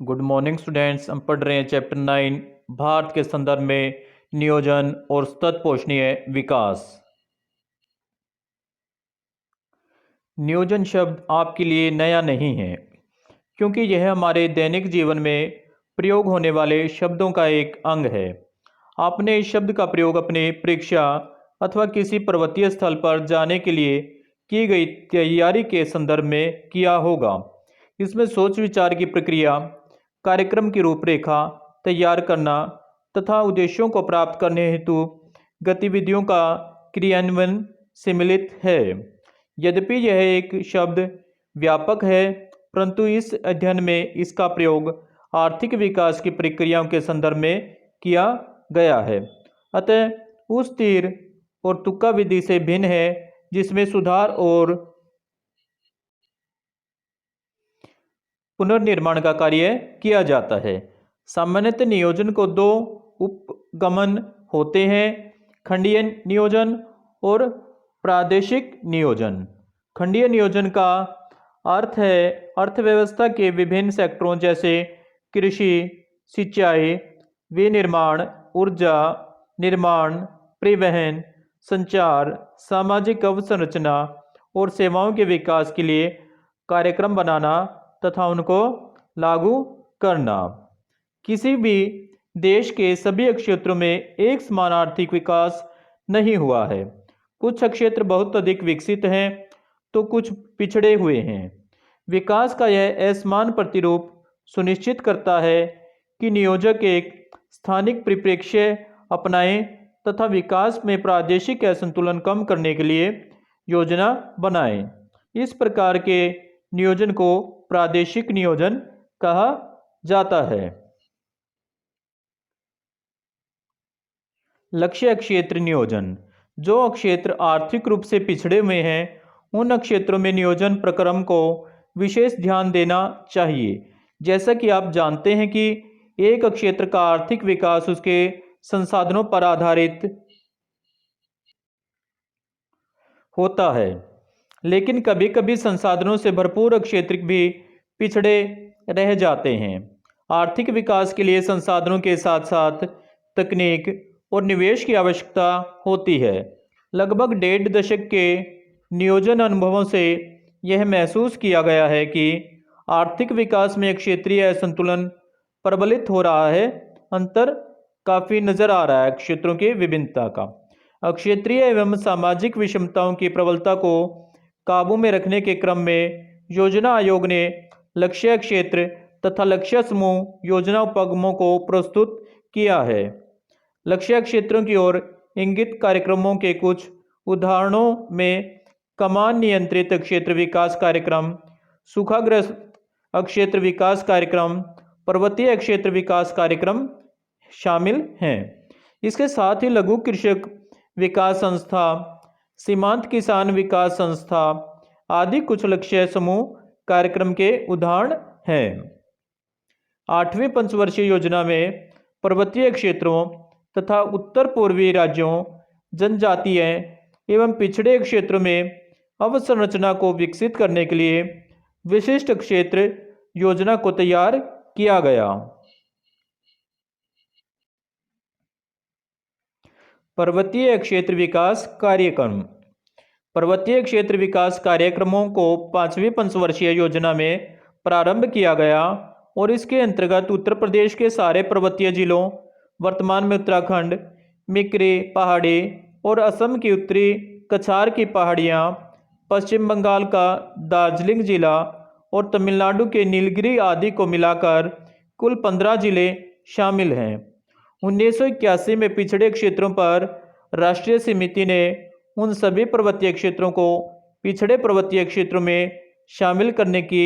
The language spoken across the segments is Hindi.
Good morning students. हम पढ़ रहे हैं चैप्टर 9 भारत के संदर्भ में नियोजन और सतत पोषणीय विकास। नियोजन शब्द आपके लिए नया नहीं है, क्योंकि यह हमारे दैनिक जीवन में प्रयोग होने वाले शब्दों का एक अंग है। आपने इस शब्द का प्रयोग अपने परीक्षा अथवा किसी पर्वतीय स्थल पर जाने के लिए की गई तैयारी के संदर्भ में किया होगा। इसमें सोच विचार की प्रक्रिया, कार्यक्रम की रूपरेखा तैयार करना तथा उद्देश्यों को प्राप्त करने हेतु गतिविधियों का क्रियान्वयन सम्मिलित है। यद्यपि यह एक शब्द व्यापक है, परंतु इस अध्ययन में इसका प्रयोग आर्थिक विकास की प्रक्रियाओं के संदर्भ में किया गया है। अतः उस तीर और तुक्का विधि से भिन्न है जिसमें सुधार और पुनर्निर्माण का कार्य किया जाता है। सामान्यतः नियोजन को दो उपगमन होते हैं: खंडीय नियोजन और प्रादेशिक नियोजन। खंडीय नियोजन का अर्थ है अर्थव्यवस्था के विभिन्न सेक्टरों जैसे कृषि, सिंचाई, विनिर्माण, ऊर्जा, निर्माण, परिवहन, संचार, सामाजिक अवसंरचना और सेवाओं के विकास के लिए कार्यक्रम बनाना तथा उनको लागू करना। किसी भी देश के सभी क्षेत्रों में एक समान आर्थिक विकास नहीं हुआ है। कुछ क्षेत्र बहुत अधिक विकसित हैं तो कुछ पिछड़े हुए हैं। विकास का यह असमान प्रतिरूप सुनिश्चित करता है कि नियोजक एक स्थानिक परिप्रेक्ष्य अपनाएं तथा विकास में प्रादेशिक असंतुलन कम करने के लिए योजना बनाएं। इस प्रकार के नियोजन को प्रादेशिक नियोजन कहा जाता है। लक्ष्य क्षेत्र नियोजन: जो क्षेत्र आर्थिक रूप से पिछड़े हुए हैं उन क्षेत्रों में नियोजन प्रक्रम को विशेष ध्यान देना चाहिए। जैसा कि आप जानते हैं कि एक क्षेत्र का आर्थिक विकास उसके संसाधनों पर आधारित होता है, लेकिन कभी कभी संसाधनों से भरपूर क्षेत्र भी पिछड़े रह जाते हैं। आर्थिक विकास के लिए संसाधनों के साथ साथ तकनीक और निवेश की आवश्यकता होती है। लगभग 1.5 दशक के नियोजन अनुभवों से यह महसूस किया गया है कि आर्थिक विकास में क्षेत्रीय असंतुलन प्रबलित हो रहा है। अंतर काफ़ी नज़र आ रहा है क्षेत्रों की विभिन्नता का। क्षेत्रीय एवं सामाजिक विषमताओं की प्रबलता को काबू में रखने के क्रम में योजना आयोग ने लक्ष्य क्षेत्र तथा लक्ष्य समूह योजना उपगमों को प्रस्तुत किया है। लक्ष्य क्षेत्रों की ओर इंगित कार्यक्रमों के कुछ उदाहरणों में कमान नियंत्रित क्षेत्र विकास कार्यक्रम, सूखाग्रस्त क्षेत्र विकास कार्यक्रम, पर्वतीय क्षेत्र विकास कार्यक्रम शामिल हैं। इसके साथ ही लघु कृषक विकास संस्था, सीमांत किसान विकास संस्था आदि कुछ लक्ष्य समूह कार्यक्रम के उदाहरण हैं। 8वीं पंचवर्षीय योजना में पर्वतीय क्षेत्रों तथा उत्तर पूर्वी राज्यों, जनजातीय एवं पिछड़े क्षेत्रों में अवसंरचना को विकसित करने के लिए विशिष्ट क्षेत्र योजना को तैयार किया गया। पर्वतीय क्षेत्र विकास कार्यक्रम: पर्वतीय क्षेत्र विकास कार्यक्रमों को 5वीं पंचवर्षीय योजना में प्रारंभ किया गया और इसके अंतर्गत उत्तर प्रदेश के सारे पर्वतीय जिलों, वर्तमान में उत्तराखंड, मिकरी पहाड़ी और असम की उत्तरी कछार की पहाड़ियाँ, पश्चिम बंगाल का दार्जिलिंग जिला और तमिलनाडु के नीलगिरी आदि को मिलाकर कुल 15 जिले शामिल हैं। 1981 में पिछड़े क्षेत्रों पर राष्ट्रीय समिति ने उन सभी पर्वतीय क्षेत्रों को पिछड़े पर्वतीय क्षेत्रों में शामिल करने की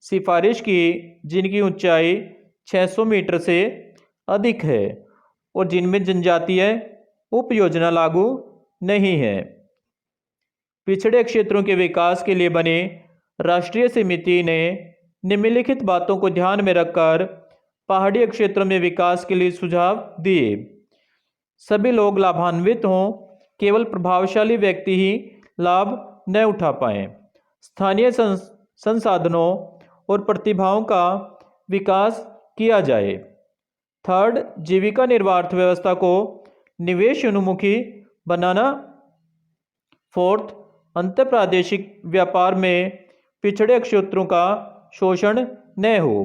सिफारिश की जिनकी ऊंचाई 600 मीटर से अधिक है और जिनमें जनजातीय उप योजना लागू नहीं है। पिछड़े क्षेत्रों के विकास के लिए बने राष्ट्रीय समिति ने निम्नलिखित बातों को ध्यान में रखकर पहाड़ी क्षेत्रों में विकास के लिए सुझाव दिए। सभी लोग लाभान्वित हों, केवल प्रभावशाली व्यक्ति ही लाभ न उठा पाएं। स्थानीय संसाधनों और प्रतिभाओं का विकास किया जाए। थर्ड, जीविका निर्वाह अर्थव्यवस्था को निवेश उन्मुखी बनाना। फोर्थ, अंतर्प्रादेशिक व्यापार में पिछड़े क्षेत्रों का शोषण न हो।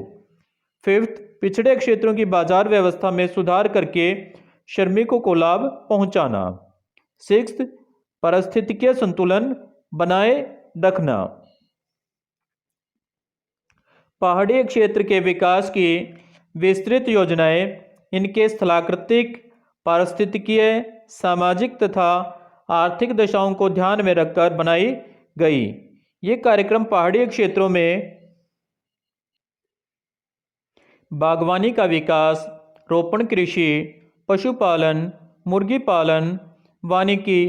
फिफ्थ, पिछड़े क्षेत्रों की बाजार व्यवस्था में सुधार करके श्रमिकों को लाभ पहुंचाना। सिक्स्थ, पारिस्थितिकीय संतुलन बनाए रखना। पहाड़ी क्षेत्र के विकास की विस्तृत योजनाएं इनके स्थलाकृतिक, पारिस्थितिकीय, सामाजिक तथा आर्थिक दशाओं को ध्यान में रखकर बनाई गई। ये कार्यक्रम पहाड़ी क्षेत्रों में बागवानी का विकास, रोपण कृषि, पशुपालन, मुर्गी पालन, वानिकी,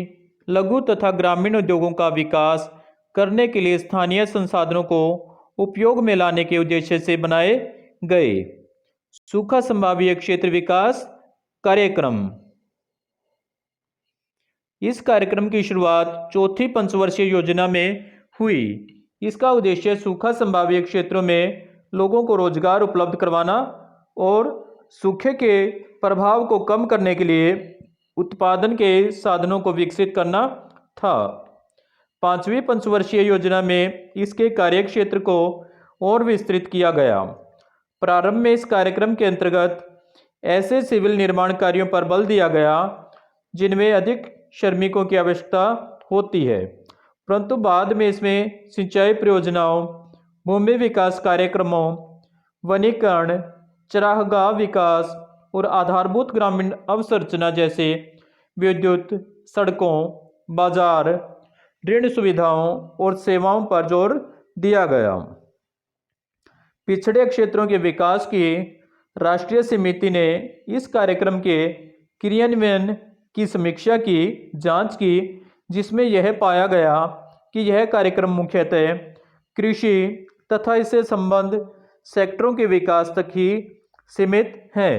लघु तथा ग्रामीण उद्योगों का विकास करने के लिए स्थानीय संसाधनों को उपयोग में लाने के उद्देश्य से बनाए गए। सूखा संभाव्य क्षेत्र विकास कार्यक्रम। इस कार्यक्रम की शुरुआत चौथी पंचवर्षीय योजना में हुई। इसका उद्देश्य सूखा संभाव्य क्षेत्रों में लोगों को रोजगार उपलब्ध करवाना और सूखे के प्रभाव को कम करने के लिए उत्पादन के साधनों को विकसित करना था। पांचवी पंचवर्षीय योजना में इसके कार्यक्षेत्र को और विस्तृत किया गया। प्रारंभ में इस कार्यक्रम के अंतर्गत ऐसे सिविल निर्माण कार्यों पर बल दिया गया जिनमें अधिक श्रमिकों की आवश्यकता होती है, परंतु बाद में इसमें सिंचाई परियोजनाओं, भूमि विकास कार्यक्रमों, वनीकरण, चरागाह विकास और आधारभूत ग्रामीण अवसंरचना जैसे विद्युत, सड़कों, बाजार, ऋण सुविधाओं और सेवाओं पर जोर दिया गया। पिछड़े क्षेत्रों के विकास की राष्ट्रीय समिति ने इस कार्यक्रम के क्रियान्वयन की समीक्षा की, जांच की, जिसमें यह पाया गया कि यह कार्यक्रम मुख्यतः कृषि तथा इससे संबद्ध सेक्टरों के विकास तक ही सीमित है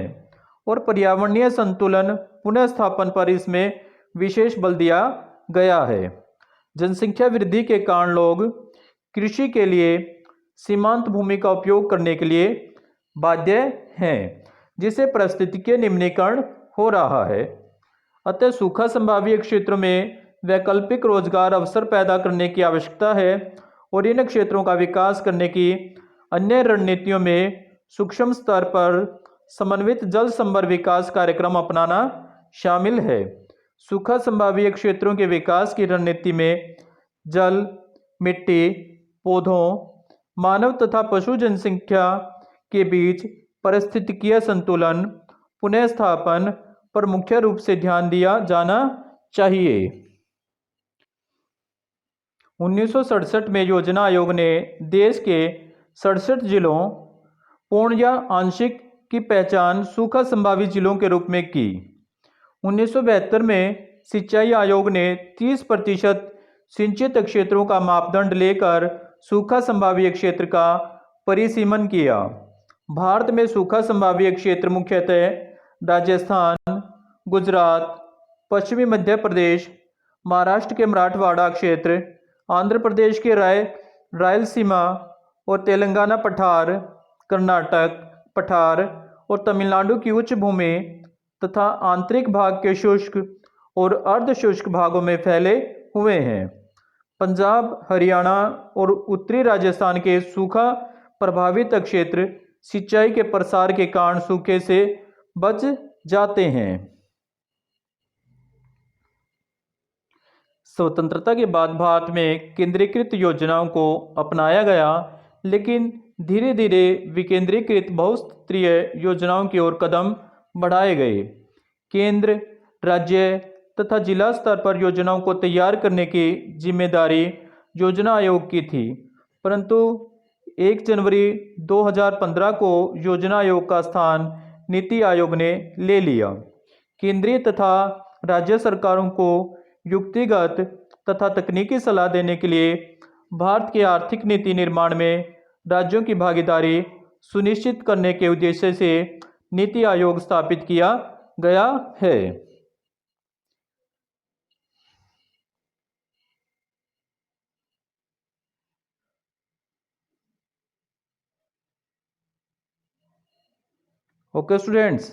और पर्यावरणीय संतुलन पुनर्स्थापन पर इसमें विशेष बल दिया गया है। जनसंख्या वृद्धि के कारण लोग कृषि के लिए सीमांत भूमि का उपयोग करने के लिए बाध्य हैं, जिससे पारिस्थितिकीय निम्नीकरण हो रहा है। अतः सूखा संभाव्य क्षेत्रों में वैकल्पिक रोजगार अवसर पैदा करने की आवश्यकता है और इन क्षेत्रों का विकास करने की अन्य रणनीतियों में सूक्ष्म स्तर पर समन्वित जल संभर विकास कार्यक्रम अपनाना शामिल है। सूखा संभाव्य क्षेत्रों के विकास की रणनीति में जल, मिट्टी, पौधों, मानव तथा पशु जनसंख्या के बीच पारिस्थितिकीय संतुलन पुनर्स्थापन पर मुख्य रूप से ध्यान दिया जाना चाहिए। 1967 में योजना आयोग ने देश के 67 जिलों, पूर्ण या आंशिक, की पहचान सूखा संभावित जिलों के रूप में की। 1972 में सिंचाई आयोग ने 30% सिंचित क्षेत्रों का मापदंड लेकर सूखा संभाव्य क्षेत्र का परिसीमन किया। भारत में सूखा संभाव्य क्षेत्र मुख्यतः राजस्थान, गुजरात, पश्चिमी मध्य प्रदेश, महाराष्ट्र के मराठवाड़ा क्षेत्र, आंध्र प्रदेश के रायलसीमा और तेलंगाना पठार, कर्नाटक पठार और तमिलनाडु की उच्च भूमि तथा आंतरिक भाग के शुष्क और अर्ध शुष्क भागों में फैले हुए हैं। पंजाब, हरियाणा और उत्तरी राजस्थान के सूखा प्रभावित क्षेत्र सिंचाई के प्रसार के कारण सूखे से बच जाते हैं। स्वतंत्रता के बाद भारत में केंद्रीकृत योजनाओं को अपनाया गया, लेकिन धीरे धीरे विकेंद्रीकृत बहुस्तरीय योजनाओं की ओर कदम बढ़ाए गए। केंद्र, राज्य तथा जिला स्तर पर योजनाओं को तैयार करने की जिम्मेदारी योजना आयोग की थी, परंतु 1 जनवरी 2015 को योजना आयोग का स्थान नीति आयोग ने ले लिया। केंद्रीय तथा राज्य सरकारों को युक्तिगत तथा तकनीकी सलाह देने के लिए भारत के आर्थिक नीति निर्माण में राज्यों की भागीदारी सुनिश्चित करने के उद्देश्य से नीति आयोग स्थापित किया गया है। Okay students.